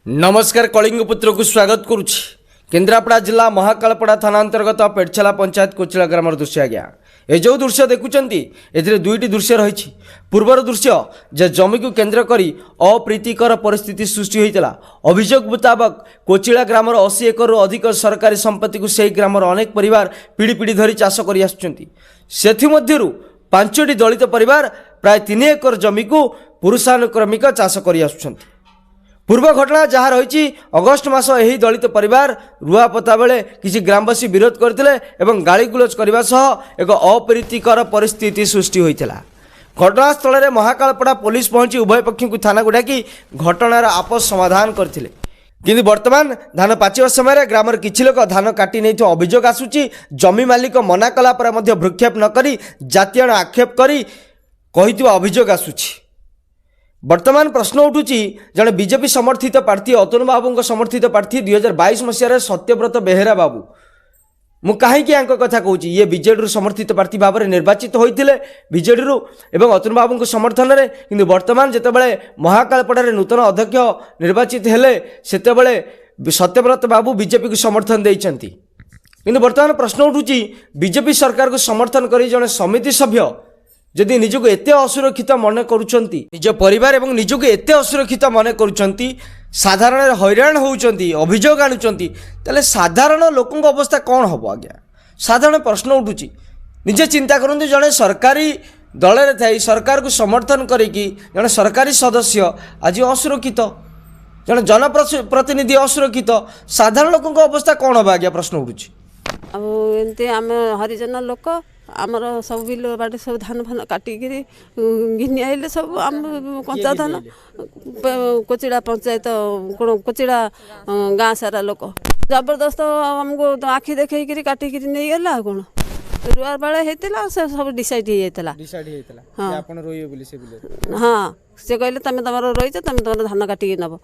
नमस्कार कलिंग पुत्र को स्वागत करुछि। केन्द्रापड़ा जिला महाकालपड़ा थाना अंतर्गत पेटछला पंचायत कोचिला ग्राम दृश्य आज्ञा ए जो दृश्य देखुंट ए दुईटी दृश्य रही। पूर्वर दृश्य जे जमी को केन्द्र करी अप्रीतिकर परिस्थिति सृष्टि होता। अभियोग मुताबक कोचिला ग्रामर 80 एकरु अधिक सरकारी संपत्ति को सही ग्रामर अनेक परिवार पीढ़ी पीढ़ी धरी चाष कर आसुच्चु। 5टी दलित परिवार प्राय 3 एकर जमी को पुरुषानुक्रमिक चाष कर आसुच्चु। पूर्व घटना जहाँ रही अगस्ट मास यही दलित परिवार रुआपता बेले किसी ग्रामवासी विरोध करते एवं गाड़ी गुलज करने सह एक अप्रीतिकर परिस्थिति सृष्टि होता। घटनास्थल में महाकालपड़ा पुलिस पहुंची उभय पक्ष को थाना को डाकी घटनार आपस समाधान करथिले। किंतु वर्तमान धान पाचिबा समय ग्रामर किछि लोक धान काटी नहीं अभियोग आसुची। जमी मालिक मना कला पर मध्य भ्रूक्षेप न करी जातीय आक्षेप करी कहितु अभियोग आसुची। वर्तमान प्रश्न उठुची जड़े बीजेपी समर्थित प्रार्थी अतुल बाबू समर्थित प्रार्थी 2022 मसीह सत्यव्रत बेहेरा बाबू मु कहीं कथा कहूँ ये बीजेडी समर्थित प्रार्थी भाव में निर्वाचित होते बीजेडी एवं अतुल बाबू समर्थन में। किंतु वर्तमान जितेबाला महाकालपड़ा नूतन अध्यक्ष निर्वाचित हेले सेतेबेले सत्यव्रत बाबू बीजेपी को समर्थन देइचंती। किंतु वर्तमान प्रश्न उठुची बीजेपी सरकार को समर्थन करी जड़े समिति सभ्य जदि निजको एते असुरक्षित मन करुचंती निज परिवार एवं निजको एते असुरक्षित मन करुचंती साधारण हैरान होउचंती अभियोग आणुचंती ताले साधारण लोकंक अवस्था कौन हम आज्ञा। साधारण प्रश्न उठुची निजे चिंता करंतु जड़े सरकारी दल रे थाई सरकार को समर्थन करिकी जड़े सरकारी सदस्य आज असुरक्षित जड़े जनप्रतिनिधि असुरक्षित साधारण लोकंक अवस्था कौन हम आज्ञा प्रश्न उठुची। अब एमती आम हरिजन लोक आमर सब बिल बाटे सब धान फान काटिकी घिनी आइले सब आम कंचा धान कोचिड़ा पंचायत कोचिड़ा गाँ सारा लोक जबरदस्त आमको आखि देखी काटिकी नहीं गला कौन रुआ बेले होता से सब डिसाइड हो हाँ से कहले तुम तुम रही तुम तुम धान काटिकी नब।